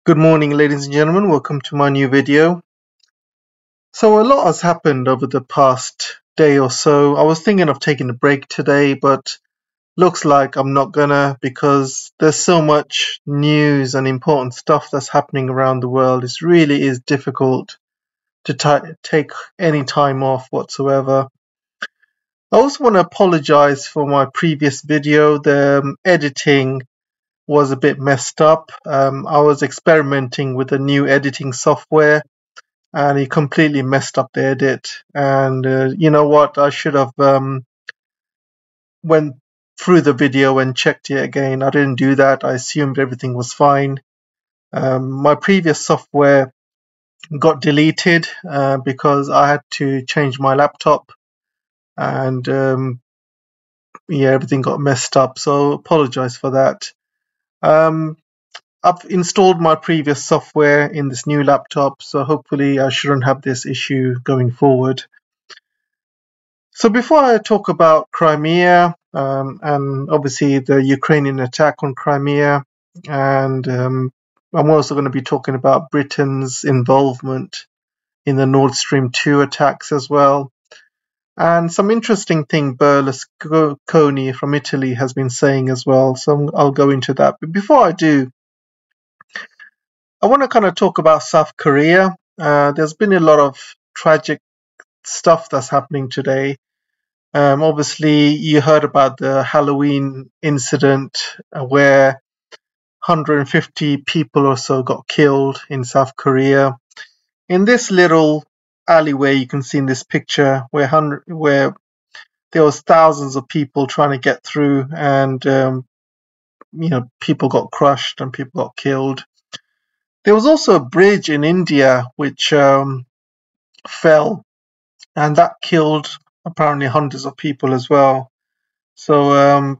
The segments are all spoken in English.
Good morning, ladies and gentlemen. Welcome to my new video. So a lot has happened over the past day or so. I was thinking of taking a break today, but looks like I'm not gonna because there's so much news and important stuff that's happening around the world. It really is difficult to take any time off whatsoever. I also want to apologize for my previous video. The editing was a bit messed up. I was experimenting with a new editing software and he completely messed up the edit. And you know what? I should have went through the video and checked it again. I didn't do that. I assumed everything was fine. My previous software got deleted because I had to change my laptop, and yeah, everything got messed up. So apologize for that. Um, I've installed my previous software in this new laptop, so hopefully I shouldn't have this issue going forward. So before I talk about Crimea and obviously the Ukrainian attack on Crimea, and I'm also going to be talking about Britain's involvement in the Nordstream 2 attacks as well, and some interesting thing Berlusconi from Italy has been saying as well, so I'll go into that. But before I do, I want to kind of talk about South Korea. There's been a lot of tragic stuff that's happening today. Obviously, you heard about the Halloween incident where 150 people or so got killed in South Korea. In this little alleyway, you can see in this picture where there was thousands of people trying to get through, and people got crushed and people got killed. There was also a bridge in India which fell, and that killed apparently hundreds of people as well. So,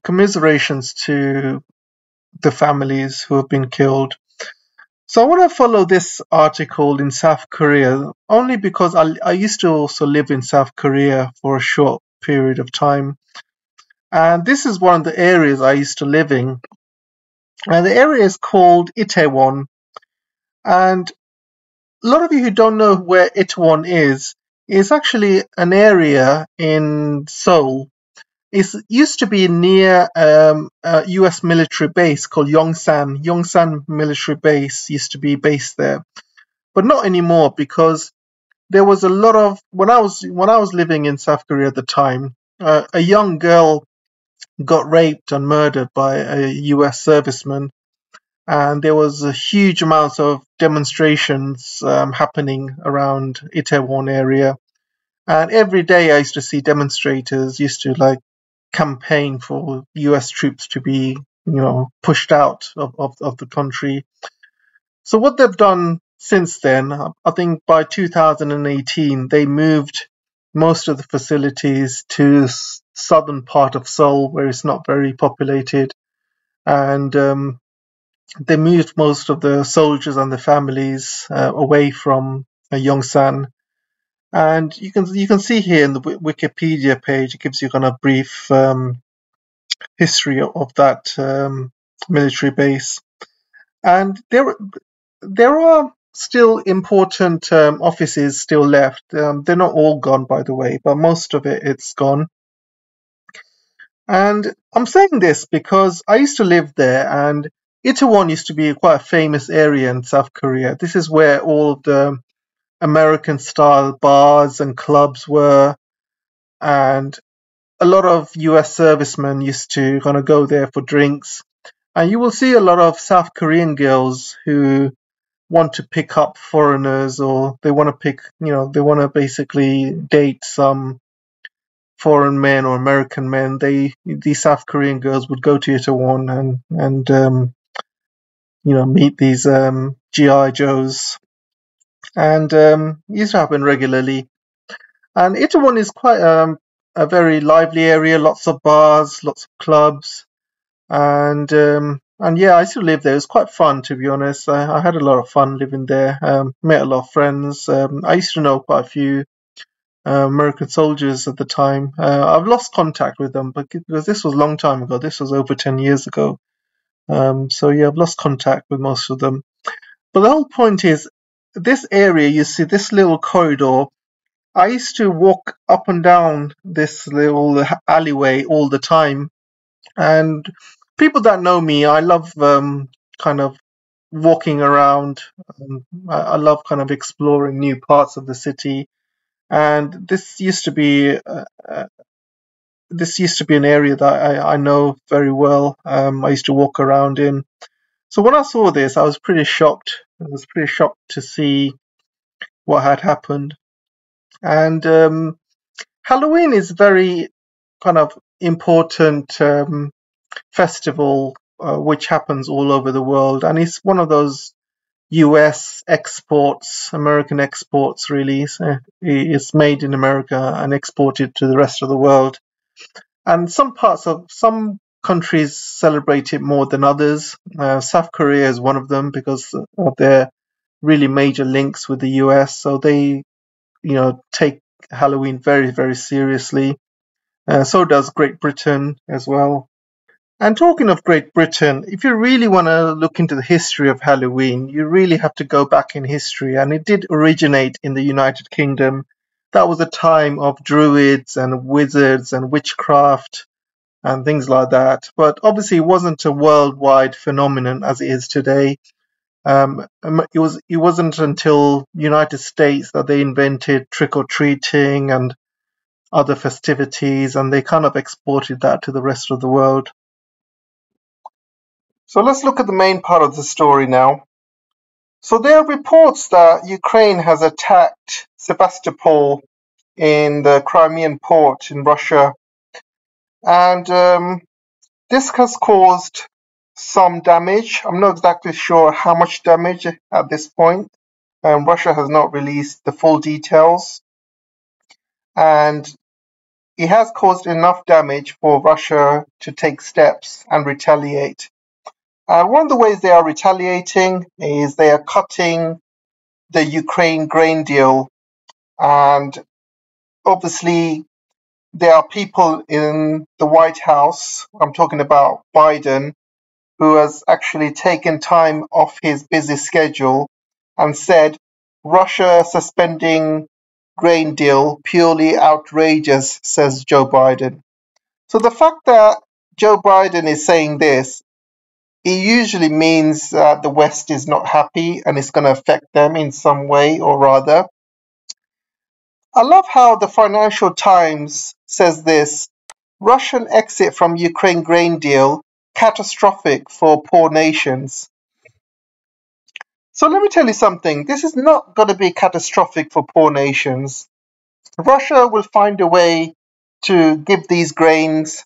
commiserations to the families who have been killed. So I want to follow this article in South Korea only because I used to also live in South Korea for a short period of time. And this is one of the areas I used to live in. And the area is called Itaewon. And a lot of you who don't know where Itaewon is, it's actually an area in Seoul. It used to be near a US military base called Yongsan. Yongsan military base used to be based there, but not anymore because there was a lot of when I was living in South Korea at the time, a young girl got raped and murdered by a US serviceman, and there was a huge amount of demonstrations happening around Itaewon area. And every day I used to see demonstrators used to campaign for US troops to be, pushed out of the country. So what they've done since then, I think by 2018, they moved most of the facilities to southern part of Seoul, where it's not very populated, and they moved most of the soldiers and the families away from Yongsan. And you can see here in the Wikipedia page, it gives you kind of brief history of that military base. And there are still important offices still left. They're not all gone, by the way, but most of it's gone. And I'm saying this because I used to live there, and Itaewon used to be quite a famous area in South Korea. This is where all of the American-style bars and clubs were, and a lot of US servicemen used to kind of go there for drinks. And you will see a lot of South Korean girls who want to pick up foreigners, or they want to basically date some foreign men or American men. These South Korean girls would go to Itaewon and meet these GI Joes, and used to happen regularly. And Itaewon is quite a very lively area, lots of bars, lots of clubs, and yeah, I used to live there. It was quite fun, to be honest. I had a lot of fun living there. Met a lot of friends. I used to know quite a few American soldiers at the time. I've lost contact with them, but because this was a long time ago. This was over 10 years ago. So yeah, I've lost contact with most of them. But the whole point is, this area, you see this little corridor. I used to walk up and down this little alleyway all the time, and people that know me, I love kind of walking around. I love kind of exploring new parts of the city, and this used to be an area that I know very well. I used to walk around in. So when I saw this, I was pretty shocked. I was pretty shocked to see what had happened. And Halloween is very kind of important festival which happens all over the world, and it's one of those US exports, American exports, really. So it's made in America and exported to the rest of the world. And some countries celebrate it more than others. South Korea is one of them because of their really major links with the US. So they, take Halloween very, very seriously. So does Great Britain as well. And talking of Great Britain, if you really want to look into the history of Halloween, you really have to go back in history. And it did originate in the United Kingdom. That was a time of druids and wizards and witchcraft and things like that. But obviously, it wasn't a worldwide phenomenon as it is today. It wasn't until United States that they invented trick or treating and other festivities, and they kind of exported that to the rest of the world. So let's look at the main part of the story now. So there are reports that Ukraine has attacked Sevastopol in the Crimean port in Russia, and this has caused some damage. I'm not exactly sure how much damage at this point. Russia has not released the full details, and it has caused enough damage for Russia to take steps and retaliate. One of the ways they are retaliating is they are cutting the Ukraine grain deal. And obviously, there are people in the White House, I'm talking about Biden, who has actually taken time off his busy schedule and said Russia suspending grain deal purely outrageous, says Joe Biden. So the fact that Joe Biden is saying this, it usually means that the West is not happy and it's going to affect them in some way or other. I love how the Financial Times says this: Russian exit from Ukraine grain deal catastrophic for poor nations. So let me tell you something. This is not going to be catastrophic for poor nations. Russia will find a way to give these grains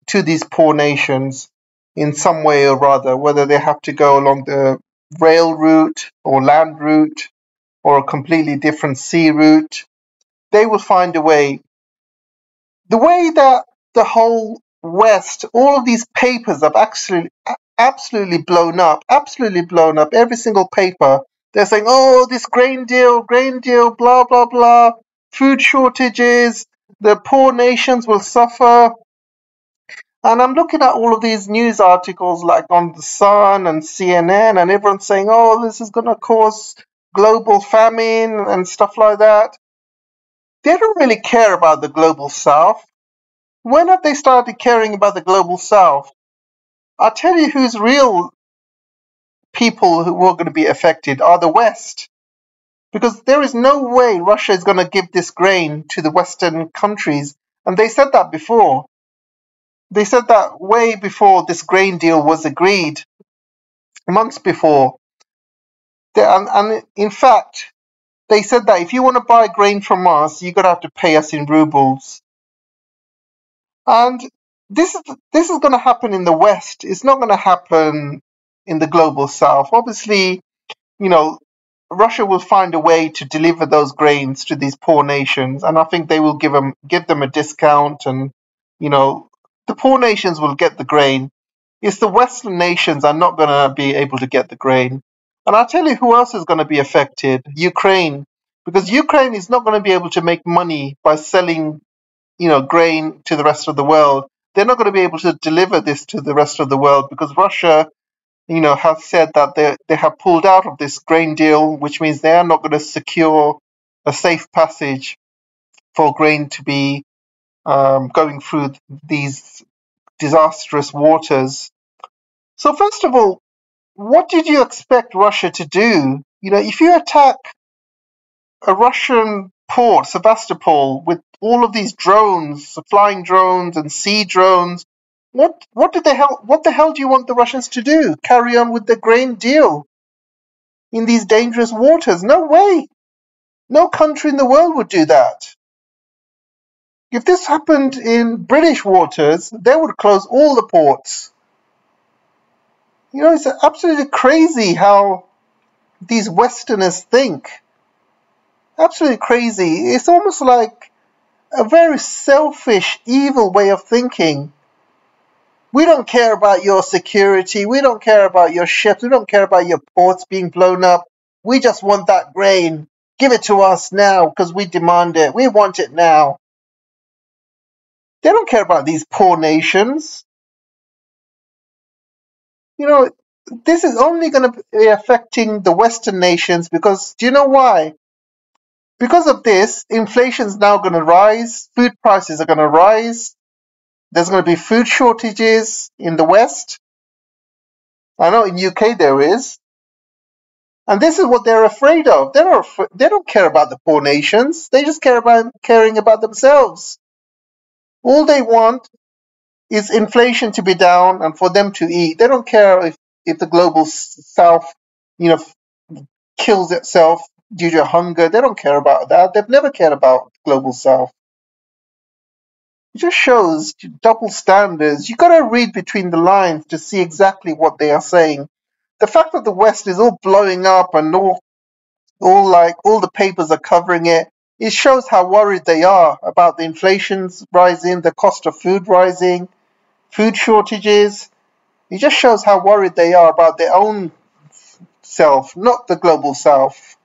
to these poor nations in some way or other, whether they have to go along the rail route or land route or a completely different sea route. They will find a way. The way that the whole West, all of these papers have actually absolutely blown up, every single paper. They're saying, oh, this grain deal, blah, blah, blah, food shortages, the poor nations will suffer. And I'm looking at all of these news articles like on The Sun and CNN, and everyone's saying, oh, this is going to cause global famine and stuff like that. They don't really care about the global south. When have they started caring about the global south? I'll tell you who's real people who are going to be affected are the West. Because there is no way Russia is going to give this grain to the Western countries. And they said that before. They said that way before this grain deal was agreed, months before. And in fact, they said that if you want to buy grain from us, you're going to have to pay us in rubles. And this is going to happen in the West. It's not going to happen in the global South. Obviously, you know, Russia will find a way to deliver those grains to these poor nations, and I think they will give them a discount, and the poor nations will get the grain. It's the Western nations are not going to be able to get the grain. And I'll tell you who else is going to be affected: Ukraine, because Ukraine is not going to be able to make money by selling grain to the rest of the world. They're not going to be able to deliver this to the rest of the world because Russia have said that they have pulled out of this grain deal, which means they are not going to secure a safe passage for grain to be going through these disastrous waters. So first of all, what did you expect Russia to do? If you attack a Russian port, Sevastopol, with all of these drones, flying drones and sea drones, what the hell do you want the Russians to do? Carry on with the grain deal in these dangerous waters? No way. No country in the world would do that. If this happened in British waters, they would close all the ports. It's absolutely crazy how these Westerners think. Absolutely crazy. It's almost like a very selfish, evil way of thinking. We don't care about your security. We don't care about your ships. We don't care about your ports being blown up. We just want that grain. Give it to us now because we demand it. We want it now. They don't care about these poor nations. This is only going to be affecting the Western nations because, do you know why? Because of this, inflation is now going to rise. Food prices are going to rise. There's going to be food shortages in the West. I know in UK there is. And this is what they're afraid of. They don't care about the poor nations. They just caring about themselves. All they want is inflation to be down and for them to eat. They don't care if the global south, kills itself due to hunger. They don't care about that. They've never cared about the global south. It just shows double standards. You got to read between the lines to see exactly what they are saying. The fact that the West is all blowing up and all the papers are covering it, it shows how worried they are about the inflation's rising, the cost of food rising, food shortages. It just shows how worried they are about their own self, not the global south.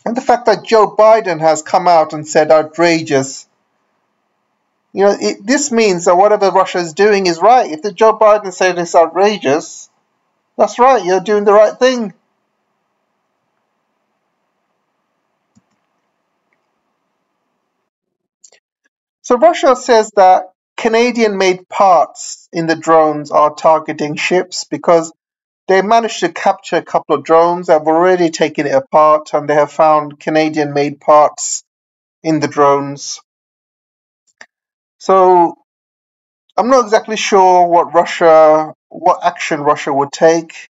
And the fact that Joe Biden has come out and said outrageous, this means that whatever Russia is doing is right. If the Joe Biden said it's outrageous, that's right, you're doing the right thing. So Russia says that Canadian-made parts in the drones are targeting ships because they managed to capture a couple of drones that have already taken it apart and they have found Canadian-made parts in the drones. So I'm not exactly sure what action Russia would take.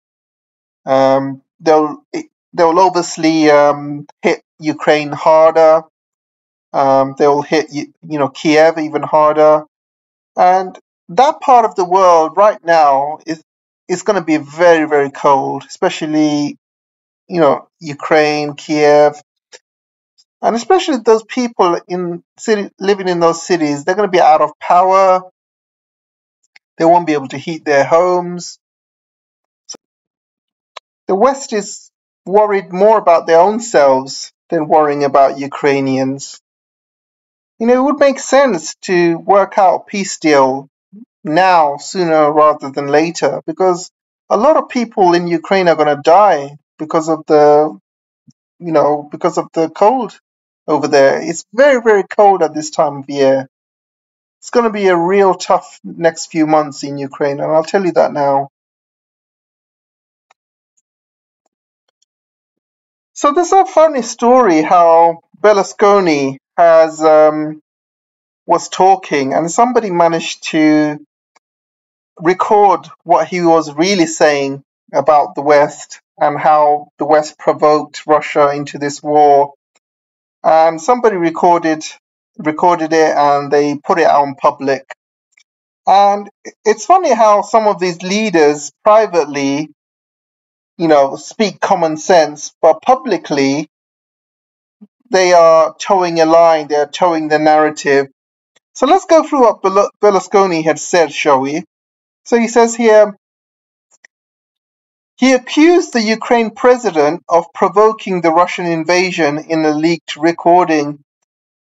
They'll obviously hit Ukraine harder. They'll hit Kiev even harder, and that part of the world right now is going to be very, very cold, especially Ukraine, Kiev, and especially those people living in those cities. They're going to be out of power. They won't be able to heat their homes. The West is worried more about their own selves than worrying about Ukrainians. It would make sense to work out a peace deal now, sooner rather than later, because a lot of people in Ukraine are going to die because of the cold over there. It's very, very cold at this time of year. It's going to be a real tough next few months in Ukraine, and I'll tell you that now. So there's a funny story how Berlusconi was talking, and somebody managed to record what he was really saying about the West and how the West provoked Russia into this war. And somebody recorded it and they put it out in public. And it's funny how some of these leaders privately, speak common sense, but publicly they are towing a line, they're towing the narrative. So let's go through what Berlusconi had said, shall we? So he says here, he accused the Ukraine president of provoking the Russian invasion in a leaked recording.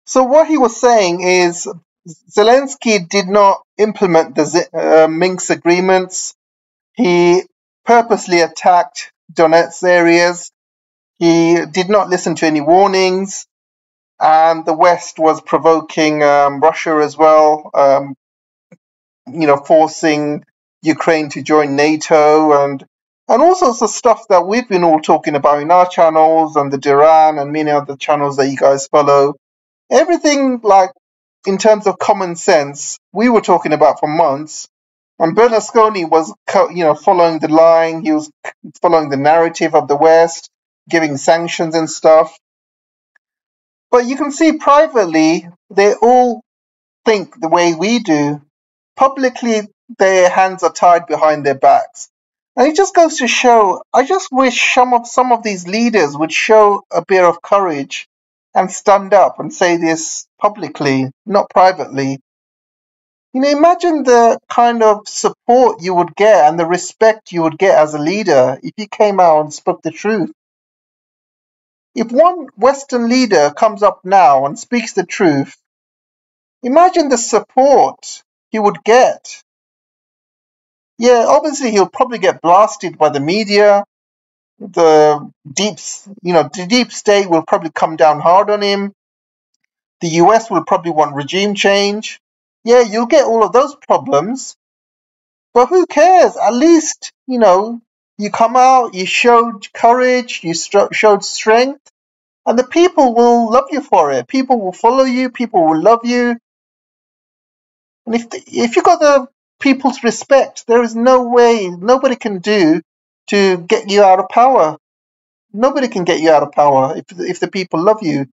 So what he was saying is Zelensky did not implement the Minsk agreements. He purposely attacked Donetsk areas. He did not listen to any warnings, and the West was provoking Russia as well, forcing Ukraine to join NATO and all sorts of stuff that we've been all talking about in our channels and the Duran and many other channels that you guys follow. Everything like in terms of common sense, we were talking about for months. And Berlusconi was, following the line. He was following the narrative of the West, giving sanctions and stuff. But you can see privately, they all think the way we do. Publicly, their hands are tied behind their backs. And it just goes to show, I just wish some of these leaders would show a bit of courage and stand up and say this publicly, not privately. Imagine the kind of support you would get and the respect you would get as a leader if you came out and spoke the truth. If one Western leader comes up now and speaks the truth, imagine the support he would get. Yeah, obviously he'll probably get blasted by the media. The deep state will probably come down hard on him. The US will probably want regime change. Yeah, you'll get all of those problems. But who cares? At least, you come out, you showed courage, you showed strength, and the people will love you for it. People will follow you, people will love you. And if you got the people's respect, there is no way, nobody can do to get you out of power. Nobody can get you out of power if the people love you.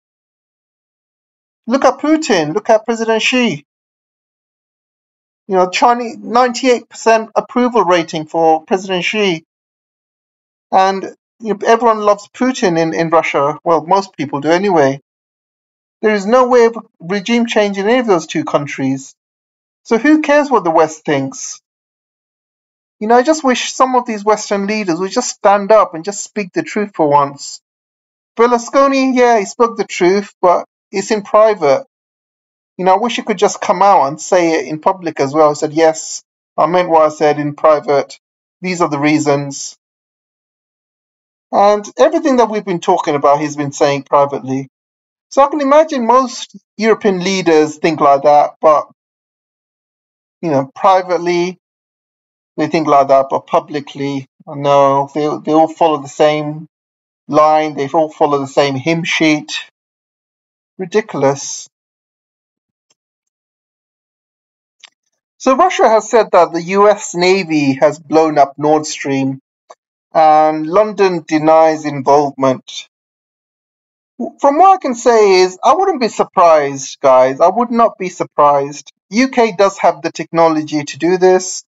Look at Putin, look at President Xi. Chinese 98% approval rating for President Xi. And everyone loves Putin in Russia. Well, most people do anyway. There is no way of regime change in any of those two countries. So who cares what the West thinks? I just wish some of these Western leaders would just stand up and just speak the truth for once. Berlusconi, yeah, he spoke the truth, but it's in private. I wish he could just come out and say it in public as well. He said, yes, I meant what I said in private. These are the reasons. And everything that we've been talking about, he's been saying privately. So I can imagine most European leaders think like that, but, privately, they think like that, but publicly, no, they all follow the same line, they all follow the same hymn sheet. Ridiculous. So Russia has said that the US Navy has blown up Nordstream, and London denies involvement. From what I can say is, I wouldn't be surprised, guys. I would not be surprised. UK does have the technology to do this,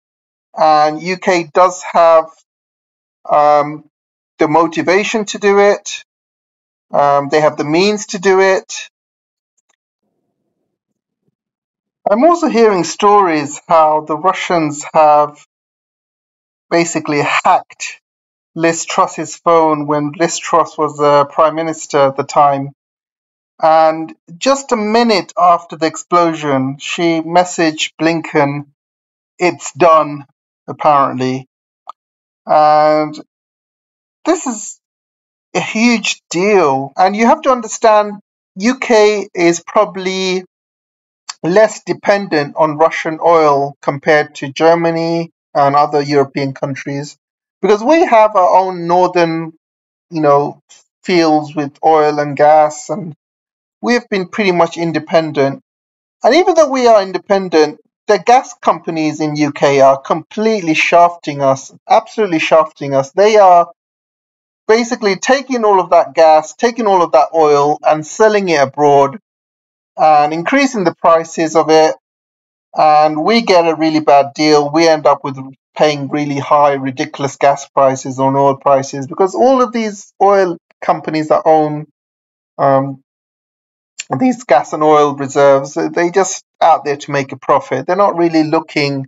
and UK does have the motivation to do it. They have the means to do it. I'm also hearing stories how the Russians have basically hacked Liz Truss's phone when Liz Truss was the Prime Minister at the time. And just a minute after the explosion, she messaged Blinken, "It's done," apparently. And this is a huge deal. And you have to understand, UK is probably less dependent on Russian oil compared to Germany and other European countries, because we have our own northern, fields with oil and gas, and we've been pretty much independent. And even though we are independent, the gas companies in UK are completely shafting us, absolutely shafting us. They are basically taking all of that gas, taking all of that oil and selling it abroad and increasing the prices of it. And we get a really bad deal. We end up with paying really high, ridiculous gas prices on oil prices, because all of these oil companies that own these gas and oil reserves, they just out there to make a profit. They're not really looking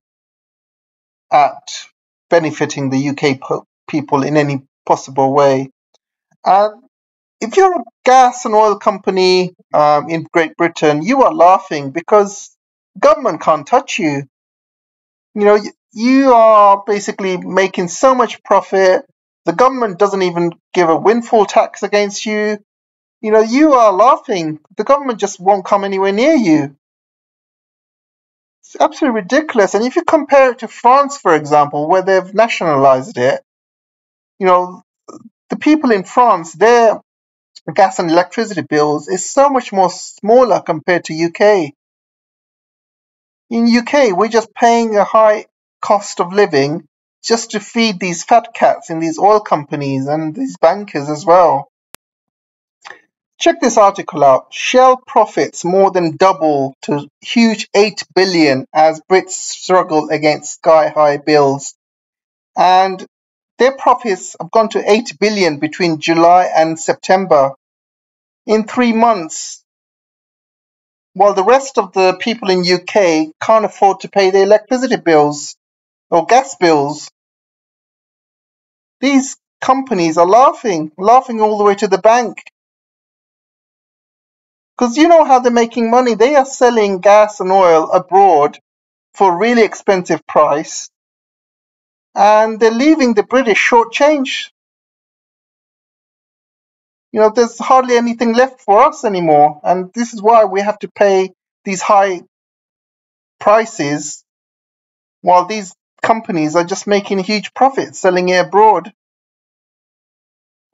at benefiting the UK people in any possible way. And if you're a gas and oil company in Great Britain, you are laughing, because Government can't touch you. You are basically making so much profit. The government doesn't even give a windfall tax against you. You are laughing. The government just won't come anywhere near you. It's absolutely ridiculous. And if you compare it to France, for example, where they've nationalized it, you know, the people in France, their gas and electricity bills is so much more smaller compared to UK. In UK, we're just paying a high cost of living just to feed these fat cats in these oil companies and these bankers as well. Check this article out. Shell profits more than double to huge 8 billion as Brits struggle against sky-high bills. And their profits have gone to 8 billion between July and September in 3 months, while the rest of the people in UK can't afford to pay their electricity bills or gas bills. These companies are laughing all the way to the bank. Because you know how they're making money. They are selling gas and oil abroad for a really expensive price, and they're leaving the British shortchanged. There's hardly anything left for us anymore, and this is why we have to pay these high prices while these companies are just making a huge profit selling it abroad.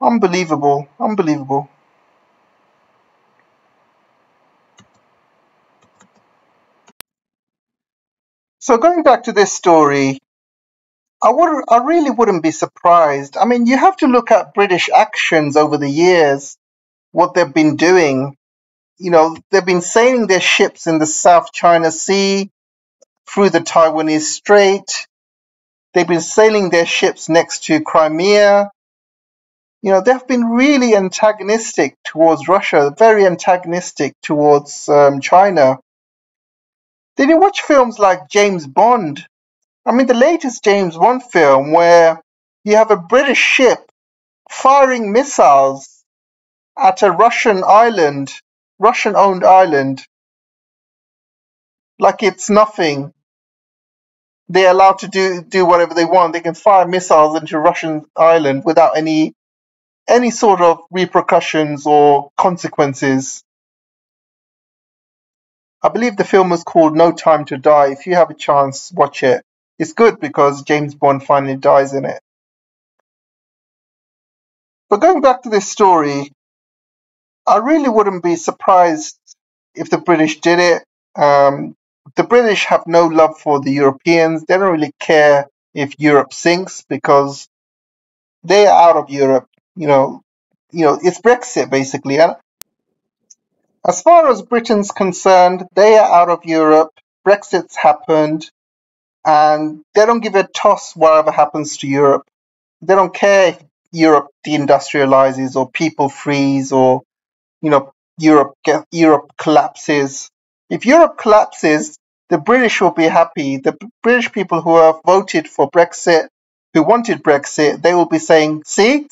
Unbelievable, unbelievable. So going back to this story, I really wouldn't be surprised. I mean, you have to look at British actions over the years, what they've been doing. They've been sailing their ships in the South China Sea, through the Taiwanese Strait. They've been sailing their ships next to Crimea. They've been really antagonistic towards Russia, very antagonistic towards China. Did you watch films like James Bond? I mean, the latest James Bond film where you have a British ship firing missiles at a Russian island, Russian-owned island, like it's nothing. They're allowed to do whatever they want. They can fire missiles into Russian island without any sort of repercussions or consequences. I believe the film was called No Time to Die. If you have a chance, watch it. It's good because James Bond finally dies in it. But going back to this story, I really wouldn't be surprised if the British did it. The British have no love for the Europeans. They don't really care if Europe sinks because they are out of Europe. It's Brexit basically. And as far as Britain's concerned, they are out of Europe. Brexit's happened, and they don't give a toss whatever happens to Europe. They don't care if Europe deindustrializes or people freeze or Europe collapses. If Europe collapses, the British will be happy. The British people who have voted for Brexit, who wanted Brexit, they will be saying, see,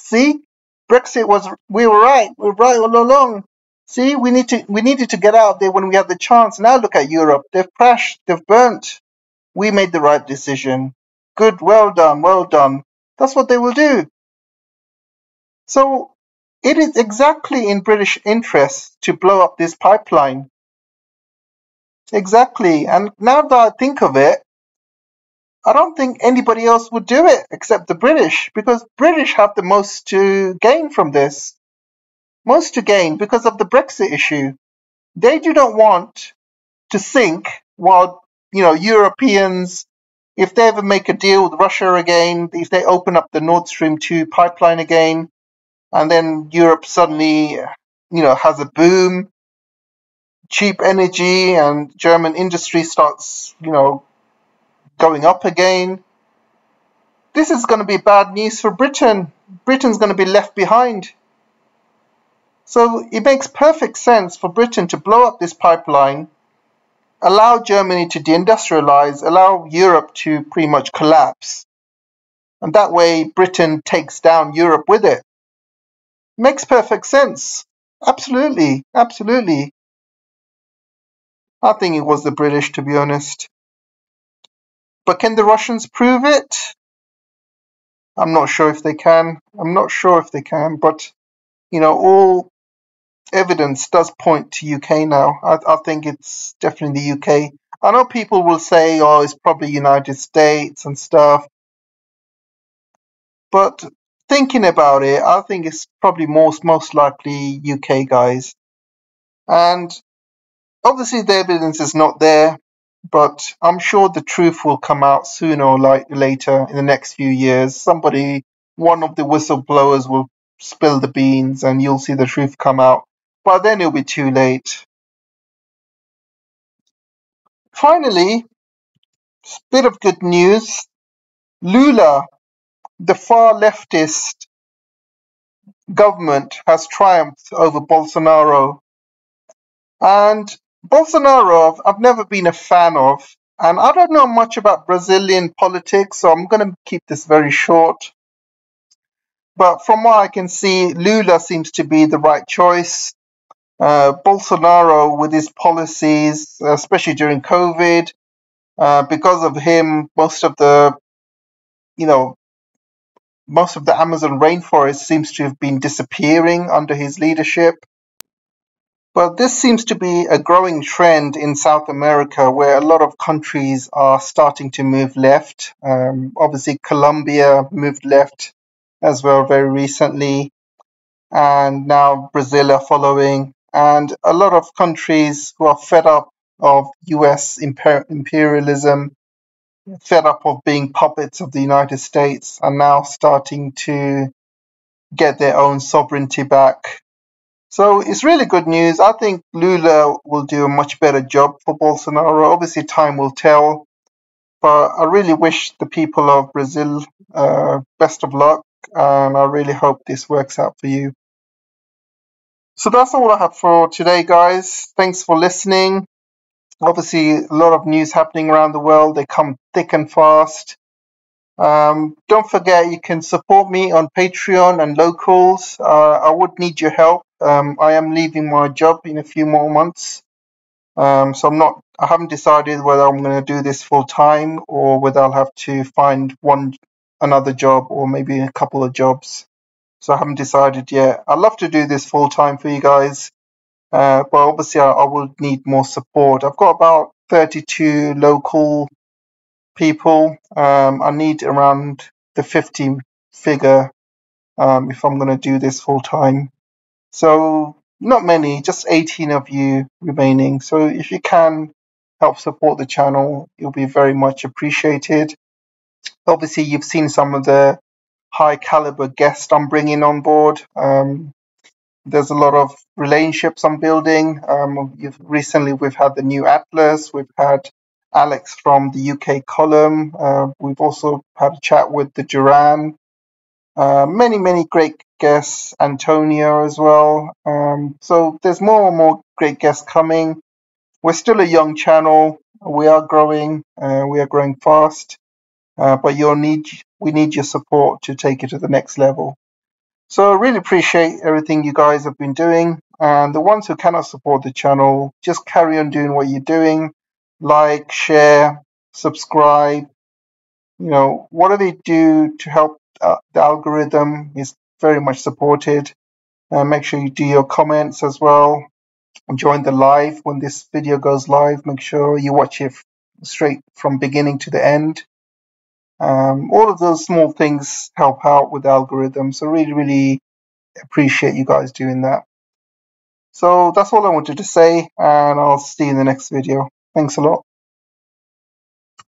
Brexit we were right. We were right all along. See, we needed to get out there when we had the chance. Now look at Europe. They've crashed. They've burnt. We made the right decision. Good, well done, well done. That's what they will do. So it is exactly in British interest to blow up this pipeline. Exactly. And now that I think of it, I don't think anybody else would do it except the British, because British have the most to gain from this. Most to gain because of the Brexit issue. They do not want to sink while, Europeans, if they ever make a deal with Russia again, if they open up the Nordstream 2 pipeline again, and then Europe suddenly, has a boom, cheap energy, and German industry starts, going up again. This is going to be bad news for Britain. Britain's going to be left behind. So it makes perfect sense for Britain to blow up this pipeline, allow Germany to deindustrialize, allow Europe to pretty much collapse. And that way Britain takes down Europe with it. Makes perfect sense. Absolutely, absolutely. I think it was the British, to be honest. But can the Russians prove it? I'm not sure if they can. But all evidence does point to UK now. I think it's definitely the UK. I know people will say, oh, it's probably United States and stuff, but thinking about it, I think it's probably most likely UK guys. And obviously the evidence is not there, but I'm sure the truth will come out sooner or later in the next few years. One of the whistleblowers will spill the beans and you'll see the truth come out. But then it'll be too late. Finally, bit of good news. Lula, the far leftist government, has triumphed over Bolsonaro. And Bolsonaro, I've never been a fan of. And I don't know much about Brazilian politics, so I'm going to keep this very short. But from what I can see, Lula seems to be the right choice. Bolsonaro, with his policies, especially during COVID, because of him, most of the Amazon rainforest seems to have been disappearing under his leadership. But this seems to be a growing trend in South America where a lot of countries are starting to move left. Obviously, Colombia moved left as well very recently, and now Brazil are following. And a lot of countries who are fed up of US imperialism, fed up of being puppets of the United States, are now starting to get their own sovereignty back. So it's really good news. I think Lula will do a much better job for Bolsonaro. Obviously, time will tell, but I really wish the people of Brazil best of luck, and I really hope this works out for you. So that's all I have for today, guys. Thanks for listening. Obviously, a lot of news happening around the world. They come thick and fast. Don't forget, you can support me on Patreon and locals. I would need your help. I am leaving my job in a few more months. So I haven't decided whether I'm going to do this full time or whether I'll have to find another job or maybe a couple of jobs. So I haven't decided yet. I'd love to do this full time for you guys. But obviously I will need more support. I've got about 32 local people. I need around the 50 figure if I'm going to do this full time. So not many, just 18 of you remaining. So if you can help support the channel, it'll be very much appreciated. Obviously, you've seen some of the high caliber guests I'm bringing on board. There's a lot of relationships I'm building. Recently, we've had the new Atlas. We've had Alex from the UK column. We've also had a chat with the Duran. Many great guests, Antonio as well. So there's more and more great guests coming. We're still a young channel. We are growing. We are growing fast. But we need your support to take it to the next level. So I really appreciate everything you guys have been doing. And the ones who cannot support the channel, just carry on doing what you're doing. Like, share, subscribe. Whatever you do to help the algorithm is very much supported. Make sure you do your comments as well. Join the live when this video goes live. Make sure you watch it straight from beginning to the end. All of those small things help out with the algorithm. So really appreciate you guys doing that. So that's all I wanted to say, and I'll see you in the next video. Thanks a lot.